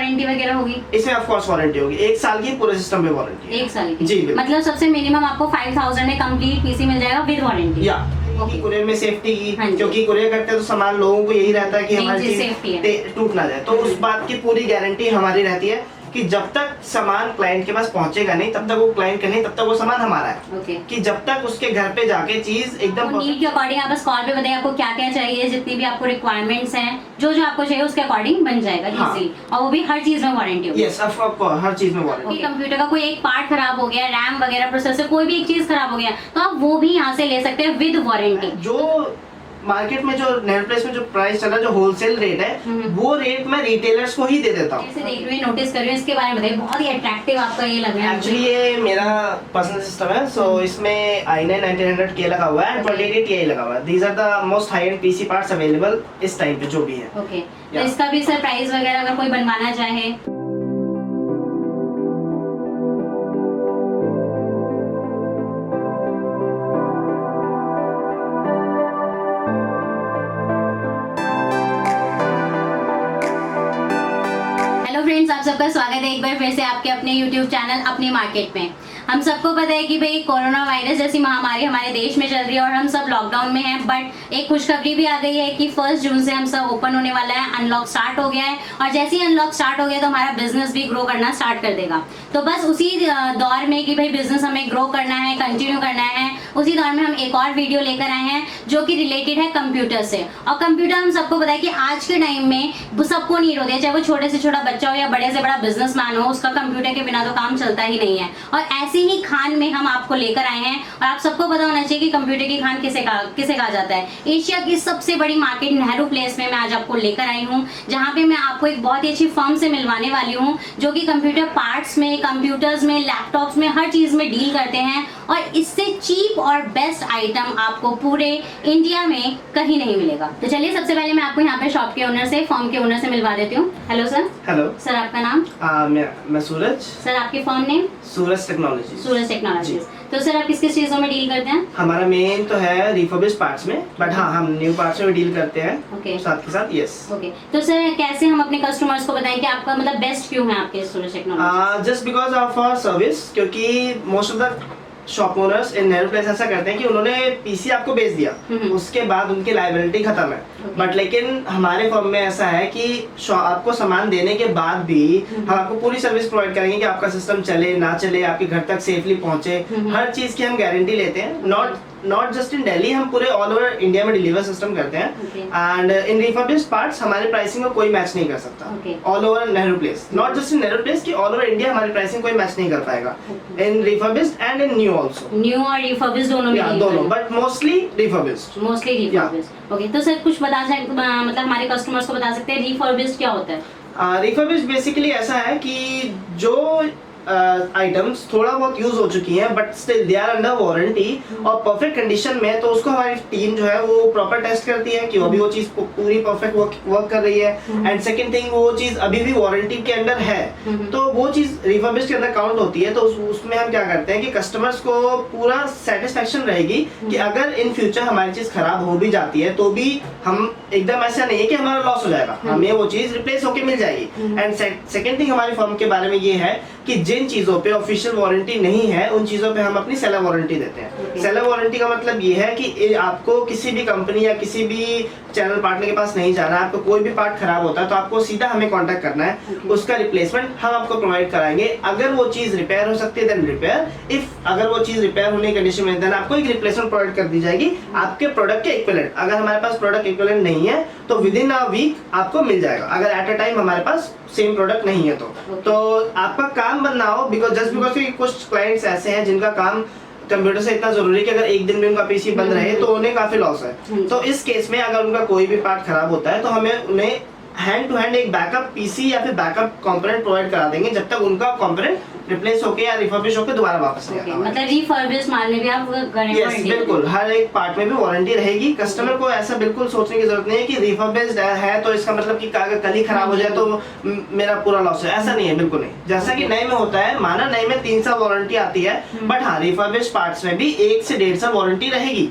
Warranty वगैरह होगी? इसमें ऑफ कोर्स वारंटी होगी, 1 साल की पूरे सिस्टम में वारंटी है। 1 साल की? जी बिल्कुल। मतलब सबसे मिनिमम आपको 5000 में कंप्लीट पीसी मिल जाएगा विद वारंटी? या कुरियर में सेफ्टी की, हाँ जी। क्योंकि कुरियर करते हैं तो सामान लोगों को यही रहता है कि जी, हमारी जी, सेफ्टी है। चीज टूट ना जाए, तो उस बात की पूरी गारंटी हमारी रहती है कि जब तक सामान क्लाइंट के पास पहुंचेगा नहीं तब तक वो क्लाइंट का नहीं, तब तक वो सामान हमारा है। ओके। कि जब तक उसके घर पे जाके चीज एकदम नीड के अकॉर्डिंग आप बस कॉल पे बताइए आपको क्या क्या चाहिए, जितनी भी आपको रिक्वायरमेंट्स हैं, जो जो आपको चाहिए उसके अकॉर्डिंग बन जाएगा हाँ। इजीली, और वो भी हर चीज में वारंटी होगी। यस ऑफ कोर्स हर चीज में वारंटी। कंप्यूटर का कोई एक पार्ट खराब हो गया, रैम वगैरह, प्रोसेसर, कोई भी एक चीज खराब हो गया, तो आप वो भी यहाँ से ले सकते हैं विद वारंटी। जो मार्केट में जो नेट प्लेस में जो प्राइस चल रहा है, जो होलसेल रेट है, वो रेट मैं रिटेलर्स को ही दे देता हूँ। ऐसे देख रही हूँ, नोटिस कर रही हूँ, इसके बारे में बताइए, बहुत ही अट्रैक्टिव आपका ये लग रहा है। एक्चुअली ये मेरा पर्सनल सिस्टम है, सो इसमें i9 1900K लगा हुआ है, 28 Ti लगा हुआ है। These are the most high end PC parts available इस टाइम पे जो भी है। ओके, तो इसका भी सर प्राइस वगैरह अगर कोई बनवाना चाहे? फ्रेंड्स, आप सबका स्वागत है एक बार फिर से आपके अपने YouTube चैनल अपनी मार्केट में। हम सबको पता है कि भाई कोरोना वायरस जैसी महामारी हमारे देश में चल रही है और हम सब लॉकडाउन में हैं, बट एक खुशखबरी भी आ गई है कि 1 जून से हम सब ओपन होने वाला है, अनलॉक स्टार्ट हो गया है, और जैसे ही अनलॉक स्टार्ट हो गया तो हमारा बिजनेस भी ग्रो करना स्टार्ट कर देगा। तो बस उसी दौर में कि भाई बिजनेस हमें ग्रो करना है, कंटिन्यू करना है, उसी दौर में हम एक और वीडियो लेकर आए हैं जो कि रिलेटेड है कंप्यूटर से। और कंप्यूटर हम सबको पता है कि आज के टाइम में सबको नीड होती है, चाहे वो छोटे से छोटा बच्चा हो या बड़े से बड़ा बिजनेसमैन हो, उसका कंप्यूटर के बिना तो काम चलता ही नहीं है। और ऐसे ही खान में हम आपको लेकर आए हैं, और आप सबको पता होना चाहिए कि कंप्यूटर की खान किसे कहा जाता है। एशिया की सबसे बड़ी मार्केट नेहरू प्लेस में मैं आज आपको लेकर आई हूँ, जहाँ पे मैं आपको एक बहुत ही अच्छी फर्म से मिलवाने वाली हूँ जो कि कंप्यूटर पार्ट्स में, कंप्यूटर्स में, लैपटॉप्स में, हर चीज में डील करते हैं, और इससे चीप और बेस्ट आइटम आपको पूरे इंडिया में कहीं नहीं मिलेगा। तो चलिए सबसे पहले मैं आपको यहाँ पे शॉप के ओनर से, फर्म के ओनर से मिलवा देती हूँ। Hello sir. हेलो सर, आपका नाम? मैं सूरज। सर, आपकी फर्म नेम? सूरज टेक्नोलॉजी। सूरज टेक्नोलॉजी। तो सर आप किस किस चीजों में डील करते हैं? हमारा मेन तो है रिफर्बिश्ड पार्ट्स में, बट हाँ हम न्यू पार्ट्स में डील करते हैं। ओके। साथ के साथ यस। ओके, तो सर कैसे हम अपने कस्टमर्स को बताएं कि आपका मतलब बेस्ट क्यों है आपके Suraj technology? Just because of our service, क्योंकि most of the shop owners in Nehru Place ऐसा करते हैं कि उन्होंने पीसी आपको बेच दिया, उसके बाद उनकी लायबिलिटी खत्म है। बट लेकिन हमारे फर्म में ऐसा है कि आपको सामान देने के बाद भी हम आपको पूरी सर्विस प्रोवाइड करेंगे कि आपका सिस्टम चले ना चले, आपके घर तक सेफली पहुंचे, हर चीज की हम गारंटी लेते हैं। नॉट जस्ट इन दिल्ली, हम पूरे ऑल ओवर इंडिया में डिलीवर सिस्टम करते हैं। एंड इन रिफर्बिश्ड पार्ट्स हमारी प्राइसिंग को कोई मैच नहीं कर सकता। All over Nehru Place, not just in Nehru Place, कि ऑल ओवर इंडिया हमारी प्राइसिंग कोई मैच नहीं कर पाएगा। In refurbished and in new also. New और रिफर्बिश्ड दोनों में? दोनों, but mostly refurbished. Mostly refurbished. Okay, तो सर कुछ बता सकते, मतलब हमारे कस्टमर्स को बता सकते हैं रिफर्बिश्ड क्या होता है? रिफर्बिश्ड बेसिकली ऐसा है कि जो आइटम्स थोड़ा बहुत यूज हो चुकी हैं but still they are under warranty और परफेक्ट कंडीशन में, तो उसको हमारी टीम जो है वो प्रॉपर टेस्ट करती है कि अभी वो चीज पूरी परफेक्ट वर्क कर रही है। एंड सेकंड थिंग, वो चीज अभी भी वारंटी के अंडर है, तो वो चीज रिफर्बिश्ड के अंदर काउंट होती है। तो उसमें हम क्या करते हैं कि कस्टमर्स को पूरा सेटिस्फेक्शन रहेगी कि अगर इन फ्यूचर हमारी चीज खराब हो भी जाती है तो भी हम एकदम ऐसा नहीं है कि हमारा लॉस हो जाएगा, हमें वो चीज रिप्लेस होके मिल जाएगी। एंड सेकंड थिंग हमारी फर्म के बारे में ये है कि जिन चीजों पे ऑफिशियल वारंटी नहीं है उन चीजों पे हम अपनी सेलर वारंटी देते हैं। सेलर वारंटी का मतलब ये है कि आपको किसी भी कंपनी या किसी भी चैनल पार्टनर के पास नहीं जाना है। आपको कोई भी पार्ट खराब होता है तो आपको सीधा हमें कांटेक्ट करना है, उसका रिप्लेसमेंट हम आपको प्रोवाइड कराएंगे। अगर वो चीज रिपेयर हो सकती है देन रिपेयर, अगर वो चीज रिपेयर होने की कंडीशन में देन आपको एक रिप्लेसमेंट प्रोवाइड कर दी जाएगी आपके प्रोडक्ट के इक्विवेलेंट। अगर हमारे पास प्रोडक्ट इक्विवेलेंट नहीं है तो विद इन अ वीक आपको मिल जाएगा, अगर एट अ टाइम हमारे पास सेम प्रोडक्ट नहीं है तो आपका काम बंद ना हो। जस्ट बिकॉज कुछ क्लाइंट्स ऐसे हैं जिनका काम कंप्यूटर से इतना जरूरी है कि अगर एक दिन में उनका पीसी बंद रहे तो उन्हें काफी लॉस है। तो इस केस में अगर उनका कोई भी पार्ट खराब होता है तो हमें उन्हें हैंड टू हैंड एक बैकअप पीसी या फिर बैकअप कंपोनेंट प्रोवाइड करा देंगे जब तक उनका कंपोनेंट रिप्लेस होके या रिफर्बिश होके दोबारा वापस नहीं आता। मतलब रिफर्बिश माल में भी आप यस बिल्कुल, हर एक पार्ट में भी वारंटी रहेगी। कस्टमर को ऐसा बिल्कुल सोचने की जरूरत नहीं है कि रिफर्बिश्ड है तो इसका मतलब कि कल ही खराब हो जाए तो मेरा पूरा लॉस है, ऐसा नहीं है, बिल्कुल नहीं। जैसा कि नए में होता है, माना नए में 3 साल वारंटी आती है, बट हाँ रिफर्बिश्ड पार्ट्स में भी 1 से 1.5 साल वारंटी रहेगी।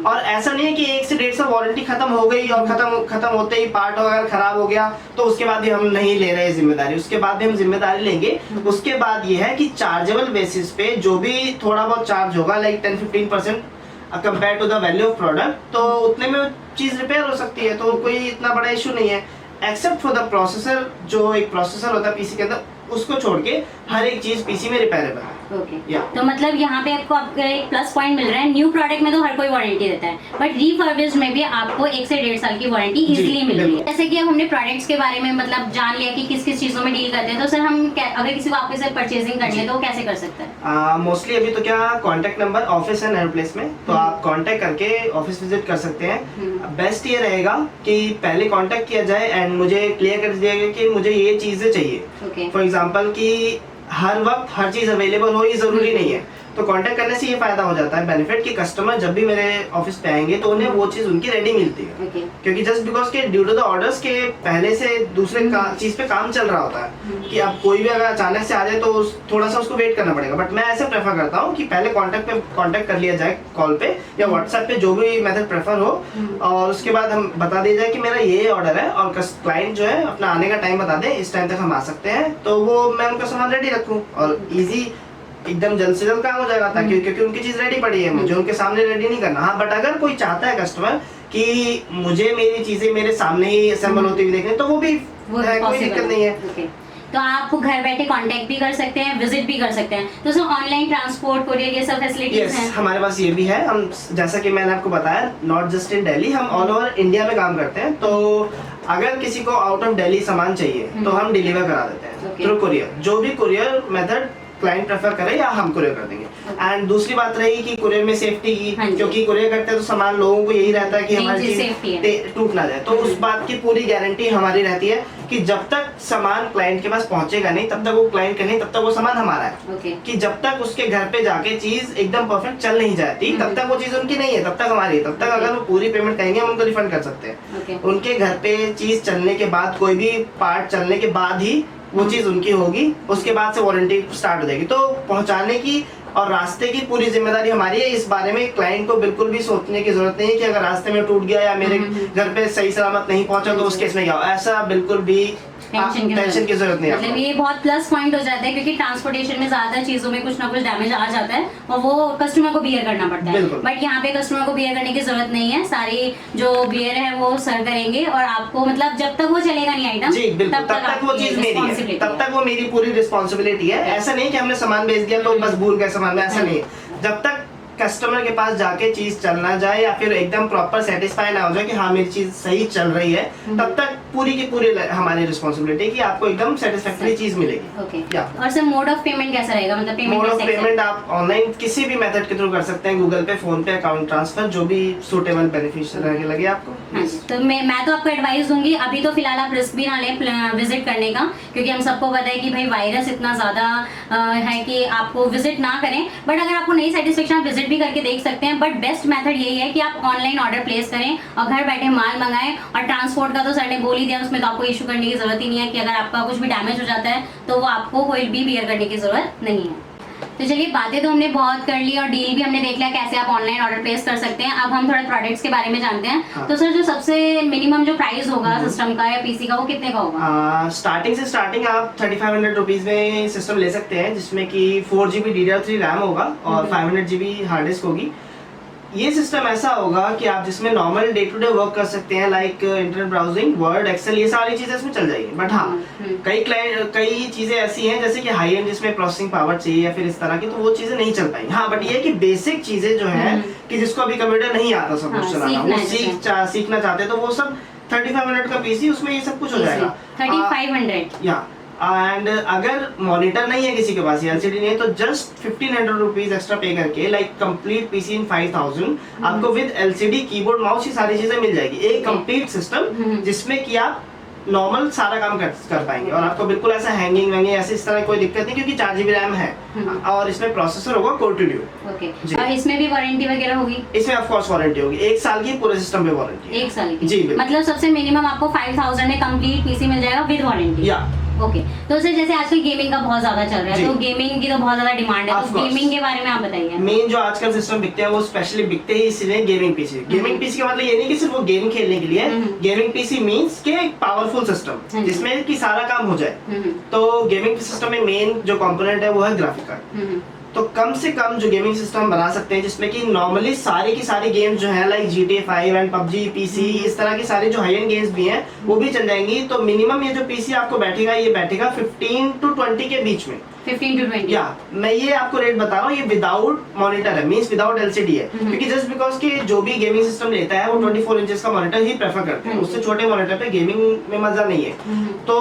और ऐसा नहीं है कि 1 से 1.5 साल वारंटी खत्म हो गई और खत्म होते ही पार्ट अगर खराब हो गया तो उसके बाद भी हम नहीं ले रहे जिम्मेदारी, उसके बाद भी हम जिम्मेदारी लेंगे। उसके बाद ये है कि चार्जेबल बेसिस पे जो भी थोड़ा बहुत चार्ज होगा like 10-15% compare to the value of product, तो उतने में चीज रिपेयर हो सकती है, तो कोई इतना बड़ा इशू नहीं है। एक्सेप्ट फॉर द प्रोसेसर, जो एक प्रोसेसर होता है पीसी के अंदर, उसको छोड़ के हर एक चीज पीसी में रिपेयरेबल है। ओके तो मतलब यहाँ पे आपको एक प्लस पॉइंट मिल रहा है। न्यू प्रोडक्ट में तो हर कोई वारंटी देता है, बट रिफर्बिश्ड में भी आपको 1 से 1.5 साल की वारंटी इजीली मिल रही है। जैसे कि अब हमने प्रोडक्ट्स के बारे में मतलब जान लिया कि किस किस चीजों में डील करते हैं, तो सर हम अगर किसी को आपके से परचेजिंग करनी है तो वो कैसे कर सकता है? मोस्टली अभी तो क्या कॉन्टेक्ट नंबर ऑफिस है नैनो प्लेस में, तो आप कॉन्टेक्ट करके ऑफिस विजिट कर सकते हैं। बेस्ट ये रहेगा कि पहले कॉन्टेक्ट किया जाए एंड मुझे क्लियर कर दिया गया कि मुझे ये चीजें चाहिए। फॉर एग्जाम्पल कि हर वक्त हर चीज अवेलेबल हो ये जरूरी नहीं है, तो कांटेक्ट करने से ये फायदा हो जाता है बेनिफिट कि कस्टमर जब भी मेरे ऑफिस पे आएंगे तो उन्हें वो चीज उनकी रेडी मिलती है। क्योंकि जस्ट बिकॉज के ड्यू टू द ऑर्डर्स के पहले से दूसरे चीज पे काम चल रहा होता है कि अब कोई भी अगर अचानक से आ जाए तो थोड़ा सा उसको वेट करना पड़ेगा। बट मैं ऐसे प्रेफर करता हूँ कि पहले कॉन्टेक्ट कर लिया जाए कॉल पे या व्हाट्सएप पे, जो भी मेथड प्रेफर हो, और उसके बाद हम बता दिया जाए कि मेरा ये ऑर्डर है और क्लाइंट जो है अपना आने का टाइम बता दे, इस टाइम तक हम आ सकते हैं, तो वो मैं उनका सामान रेडी रखूँ और इजी एकदम जल्द से जल्द काम हो जाएगा, ताकि क्योंकि उनकी चीज रेडी पड़ी है, मुझे उनके सामने रेडी नहीं करना। हाँ, बट अगर कोई चाहता है कस्टमर कि मुझे मेरी चीजें मेरे सामने ही असेंबल होती हुई देखने, तो वो भी है, कोई दिक्कत नहीं है। तो आप घर बैठे कांटेक्ट भी कर सकते हैं, विजिट भी कर सकते हैं। तो सर ऑनलाइन ट्रांसपोर्ट, कोरियर, ये सब फैसिलिटीज हैं? हमारे पास ये भी है। हम जैसा कि मैंने आपको बताया, नॉट जस्ट इन दिल्ली, हम ऑल ओवर इंडिया में काम करते हैं। तो अगर किसी को आउट ऑफ दिल्ली सामान चाहिए तो हम डिलीवर करा देते हैं थ्रू कुरियर, जो भी कुरियर मेथड क्लाइंट प्रेफर करे या हम कुरियर कर देंगे। एंड दूसरी बात रही कि कुरियर में सेफ्टी की, क्योंकि कुरियर करते हैं तो सामान लोगों को यही रहता है कि हमारी चीज टूट ना जाए, तो उस बात की पूरी गारंटी हमारी रहती है कि जब तक सामान क्लाइंट के पास पहुंचेगा नहीं तब तक वो क्लाइंट का नहीं, तब तक वो सामान हमारा है। कि जब तक उसके घर पे जाके चीज एकदम परफेक्ट चल नहीं जाती तब तक वो चीज उनकी नहीं है, तब तक हमारी है। तब तक अगर वो पूरी पेमेंट कहेंगे हम उनको रिफंड कर सकते हैं। उनके घर पे चीज चलने के बाद, कोई भी पार्ट चलने के बाद ही वो चीज उनकी होगी, उसके बाद से वारंटी स्टार्ट हो जाएगी। तो पहुंचाने की और रास्ते की पूरी जिम्मेदारी हमारी है। इस बारे में क्लाइंट को बिल्कुल भी सोचने की जरूरत नहीं है कि अगर रास्ते में टूट गया या मेरे घर पे सही सलामत नहीं पहुंचा तो उस केस में क्या हो, ऐसा बिल्कुल भी टेंशन की जरूरत नहीं है। मतलब ये बहुत प्लस पॉइंट हो जाता है, क्योंकि ट्रांसपोर्टेशन में ज्यादा चीजों में कुछ ना कुछ डैमेज आ जाता है और वो कस्टमर को बियर करना पड़ता है। बट यहाँ पे कस्टमर को बियर करने की जरूरत नहीं है, सारी जो बियर है वो सर करेंगे और आपको मतलब जब तक वो चलेगा नहीं आइटम, तब तक वो चीज मेरी है, तब तक वो मेरी पूरी रिस्पॉन्सिबिलिटी है। ऐसा नहीं कि हमने सामान भेज दिया तो बस भूल गए सामान में, ऐसा नहीं है। जब तक कस्टमर के पास जाके चीज चलना जाए या फिर एकदम प्रॉपर सेटिस्फाई ना हो जाए कि हाँ मेरी चीज सही चल रही है, तब तक पूरी की पूरी हमारी रिस्पॉन्सिबिलिटी है कि आपको एकदम सेटिस्फैक्टरी चीज मिलेगी। और सर मोड ऑफ पेमेंट कैसा रहेगा? मतलब मोड ऑफ पेमेंट आप ऑनलाइन किसी भी मेथड के थ्रू कर सकते हैं, गूगल पे, फोन पे, अकाउंट ट्रांसफर, जो भी सूटेबल बेनिफिशियल लगे आपको। तो मैं तो आपको एडवाइस दूंगी, अभी तो फिलहाल आप रिस्क भी ना लें विजिट करने का, क्योंकि हम सबको पता है कि भाई वायरस इतना ज्यादा है कि आपको विजिट ना करें। बट अगर आपको नहीं सेटिस्फेक्शन, आप विजिट भी करके देख सकते हैं। बट बेस्ट मेथड यही है कि आप ऑनलाइन ऑर्डर प्लेस करें और घर बैठे माल मंगाएं। और ट्रांसपोर्ट का तो सर ने बोल ही दिया, उसमें तो आपको इशू करने की जरूरत ही नहीं है कि अगर आपका कुछ भी डैमेज हो जाता है तो वो आपको कोई भी बियर करने की जरूरत नहीं है। तो चलिए, बातें तो हमने बहुत कर ली और डील भी हमने देख लिया कैसे आप ऑनलाइन ऑर्डर प्लेस कर सकते हैं। अब हम थोड़े प्रोडक्ट्स के बारे में जानते हैं। हाँ। तो सर जो सबसे मिनिमम जो प्राइस होगा सिस्टम का या पीसी का, वो कितने का होगा? स्टार्टिंग आप 3500 रुपीज में सिस्टम ले सकते हैं, जिसमें कि 4GB DDR3 रैम होगा और 500GB हार्ड डिस्क होगी। ये सिस्टम ऐसा होगा कि आप जिसमें normal day to day work कर सकते हैं, like internet browsing, word, excel, ये सारी चीजें इसमें चल जाएगी। बट हाँ, कई चीजें ऐसी हैं जैसे कि हाई एंड जिसमें प्रोसेसिंग पावर चाहिए या फिर इस तरह की, तो वो चीजें नहीं चल पाएंगी। हाँ, बट ये है कि बेसिक चीजें जो है कि जिसको अभी कंप्यूटर नहीं आता सब कुछ चलाना, वो सीखना चाहते हैं, तो वो सब 3500 का पीसी, उसमें ये सब कुछ हो जाएगा। 3500 या एंड अगर मॉनिटर नहीं है किसी के पास, एलसीडी नहीं है, तो जस्ट 1500 रुपीज एक्स्ट्रा पे करके लाइक कंप्लीट पीसी इन 5000 आपको विद एलसीडी, कीबोर्ड, माउस, ये सारी चीजें मिल जाएगी। एक कंप्लीट सिस्टम जिसमें कि आप नॉर्मल सारा काम कर पाएंगे और आपको बिल्कुल ऐसा हैंगिंग वैंगिंग ऐसे इस तरह कोई दिक्कत नहीं, क्योंकि 4GB रैम है और इसमें प्रोसेसर होगा कोर टू ड्यू। ओके। और इसमें भी वारंटी वगैरह होगी? इसमें ऑफ कोर्स वारंटी होगी, 1 साल की पूरे सिस्टम पे वारंटी। 1 साल की? जी, मतलब सबसे मिनिमम आपको 5000 में कंप्लीट पीसी मिल जाएगा विद वारंटी। या ओके, तो सर जैसे आजकल गेमिंग का बहुत ज्यादा चल रहा है, जी। तो गेमिंग की तो बहुत ज्यादा डिमांड है, Of तो course. गेमिंग के बारे में आप बताइए। मेन जो आजकल सिस्टम बिकते हैं वो स्पेशली बिकते ही इसलिए गेमिंग पीसी। गेमिंग पीसी का मतलब ये नहीं कि सिर्फ वो गेम खेलने के लिए। गेमिंग पीसी मींस के एक पावरफुल हाँ सिस्टम जी। जिसमें कि सारा काम हो जाए। तो गेमिंग सिस्टम में मेन जो कंपोनेंट है वो है ग्राफिक कार्ड। तो कम से कम जो गेमिंग सिस्टम बना सकते हैं जिसमें कि नॉर्मली सारी की सारी गेम्स जो है like GTA 5 and PUBG PC इस तरह की सारी जो हाई एंड गेम्स भी हैं वो भी चल जाएंगी। तो मिनिमम ये जो पीसी आपको बैठेगा ये बैठेगा 15 to 20 के बीच में। 15 to 20। या मैं ये आपको रेट बता रहा हूँ, ये विदाउट मॉनिटर है, मींस विदाउट LCD है। क्योंकि जस्ट बिकॉज कि जो भी गेमिंग सिस्टम लेता है वो 24 इंचेस का मॉनिटर ही प्रेफर करते हैं, उससे छोटे मॉनिटर पे गेमिंग में मजा नहीं है। तो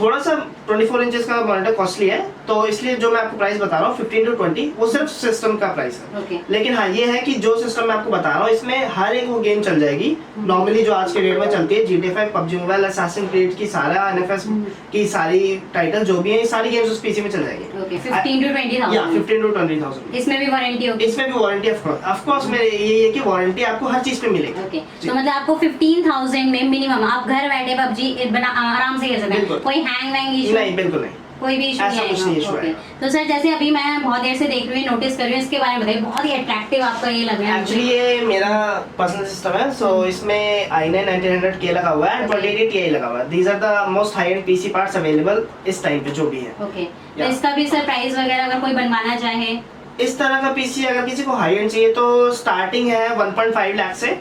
थोड़ा सा 24 इंचेस का मॉनिटर कॉस्टली है, तो इसलिए जो मैं आपको प्राइस बता रहा हूँ 15 to 20 वो सिर्फ सिस्टम का प्राइस है। ओके। लेकिन हाँ ये है कि जो सिस्टम मैं आपको बता रहा हूँ इसमें हर एक वो गेम चल जाएगी नॉर्मली जो आज के डेट में चलती है। GTA 5 PUBG mobile assassin creed की सारा NFS की सारी टाइटल जो भी है ये सारी गेम्स उस पीसी में चल जाएगी। Okay, 15 to 20,000। या 15 to 20,000। इसमें भी वारंटी होगी? इसमें भी वारंटी ऑफ कोर्स में ये है कि वारंटी आपको हर चीज पे मिलेगी। ओके, तो मतलब आपको 15,000 में मिनिमम आप घर बैठे PUBG बना आराम से खेल सकते हैं, बिल्कुल। कोई हैंग वैंग इशू नहीं बिल्कुल नहीं, कोई भी इशू ऐसा नहीं कुछ नहीं आएगा। issue ओके, आएगा। तो सर जैसे अभी मैं बहुत देर से देख रही हूँ, नोटिस कर रही हूँ, इसके बारे में बताइए, बहुत ही अट्रैक्टिव आपका ये लग रहा है मुझे। एक्चुअली ये मेरा पर्सनल सिस्टम है। सो इसमें i9 1900K लगा हुआ है, 2080 Ti लगा हुआ है। These are the most high end PC parts available इस टाइम पे जो भी है। ओके, तो Yeah. इसका भी सर प्राइस वगैरह अगर कोई बनवाना चाहे? इस तरह का पीसी अगर किसी को हाई एंड चाहिए तो स्टार्टिंग है 1.5 लाख से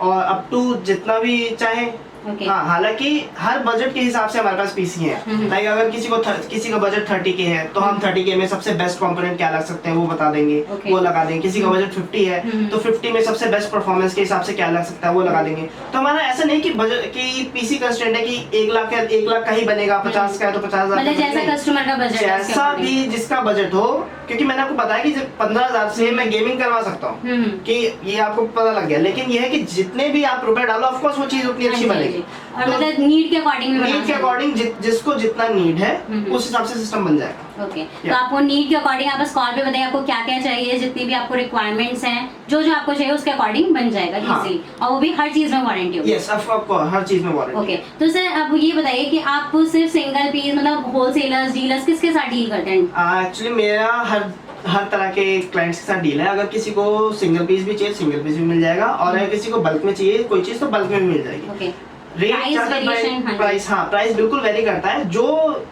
और अप टू जितना भी चाहे। ओके। हाँ, हालांकि हर बजट के हिसाब से हमारे पास पीसी है। लाइक अगर किसी का बजट 30K है तो हम 30K में सबसे बेस्ट कंपोनेंट क्या लग सकते हैं वो बता देंगे, Okay. वो लगा देंगे। किसी का बजट 50 है तो 50 में सबसे बेस्ट परफॉर्मेंस के हिसाब से क्या लग सकता है वो लगा देंगे। तो हमारा ऐसा नहीं कि बजट की पीसी कंस्टेंट है कि 1 लाख का ही बनेगा, 50 का है तो 50,000 मतलब जैसा कस्टमर का बजट है उसके जैसा according। भी जिसका बजट हो। क्योंकि मैंने आपको बताया कि 15,000 से मैं गेमिंग करवा सकता हूँ कि ये आपको पता लग गया। लेकिन ये है कि जितने भी आप रुपए डालो ऑफ कोर्स वो चीज उतनी अच्छी हाँ जी, बनेगी। और तो मतलब नीड के अकॉर्डिंग भी नीड के अकॉर्डिंग जिसको जितना नीड है उस हिसाब से सिस्टम बन जाएगा। ओके, तो आपको नीड के अकॉर्डिंग आप बस कॉल पे बताइए आपको क्या क्या चाहिए, जितनी भी आपको रिक्वायरमेंट्स हैं, जो जो आपको चाहिए उसके अकॉर्डिंग बन जाएगा हाँ। इजीली, और वो भी हर चीज में वारंटी होगी। यस आपको हर चीज में वारंटी। ओके, तो सर अब ये बताइए कि आप सिर्फ सिंगल पीस मतलब होलसेलर्स डीलर्स किसके साथ डील करते हैं? एक्चुअली मेरा हर तरह के क्लाइंट्स के साथ डील है। अगर किसी को सिंगल पीस भी चाहिए सिंगल पीस भी मिल जाएगा, और अगर किसी को बल्क में चाहिए कोई चीज तो बल्क में भी मिल जाएगी। ओके, प्राइस बिल्कुल वेरी करता है। जो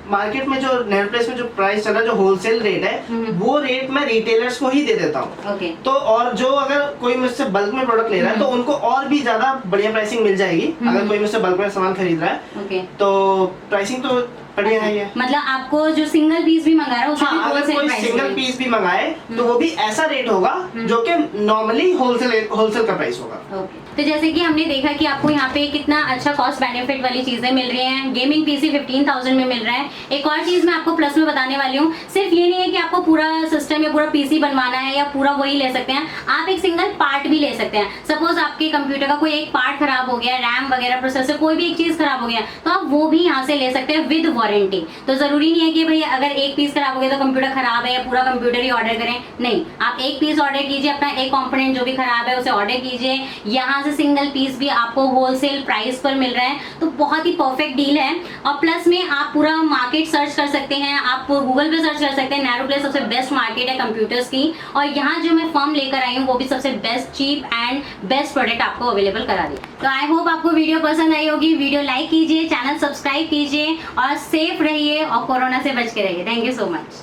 मार्केट में जो नेट प्लेस में जो प्राइस चल रहा है, जो होलसेल रेट है वो रेट मैं रिटेलर्स को ही दे देता हूँ। ओके, तो और जो अगर कोई मुझसे बल्क में प्रोडक्ट ले रहा है तो उनको और भी ज्यादा बढ़िया प्राइसिंग मिल जाएगी। अगर कोई मुझसे बल्क में सामान खरीद रहा है ओके, तो प्राइसिंग तो बढ़िया है ये। मतलब आपको जो सिंगल पीस भी मंगा रहा है उसमें हाँ, अगर wholesale कोई price सिंगल में। पीस भी मंगाए तो वो भी ऐसा रेट होगा जो कि नॉर्मली होलसेल का प्राइस होगा। ओके, तो जैसे कि हमने देखा कि आपको यहाँ पे कितना अच्छा कॉस्ट बेनिफिट वाली चीजें मिल रही हैं। गेमिंग पीसी 15,000 में मिल रहा है। एक और चीज मैं आपको प्लस में बताने वाली हूँ, सिर्फ ये नहीं है कि आपको पूरा सिस्टम या पूरा पीसी बनवाना है या पूरा वही ले सकते हैं, आप एक सिंगल पार्ट भी ले सकते हैं। सपोज आपके कंप्यूटर का कोई एक पार्ट खराब हो गया, रैम वगैरह प्रोसेसर कोई भी एक चीज खराब हो गया, तो आप वो भी यहाँ से ले सकते हैं विद वारंटी। तो जरूरी नहीं है कि भाई अगर एक पीस खराब हो गया तो कंप्यूटर खराब है या पूरा कंप्यूटर ही ऑर्डर करें, नहीं, आप एक पीस ऑर्डर कीजिए, अपना एक कंपोनेंट जो भी खराब है उसे ऑर्डर कीजिए, यहाँ से सिंगल पीस भी आपको होलसेल प्राइस पर मिल रहा है। तो बहुत ही परफेक्ट डील है। और प्लस में आप पूरा मार्केट सर्च कर सकते हैं, आप गूगल पे सर्च कर सकते हैं, नैरो प्लेस सबसे बेस्ट मार्केट है कंप्यूटर्स की, और यहाँ जो मैं फर्म लेकर आई हूँ वो भी सबसे best cheap and best product आपको अवेलेबल करा दी। तो आई होप आपको वीडियो पसंद आई होगी। वीडियो लाइक कीजिए, चैनल सब्सक्राइब कीजिए और सेफ रहिए और कोरोना से बच के रहिए। Thank you so much.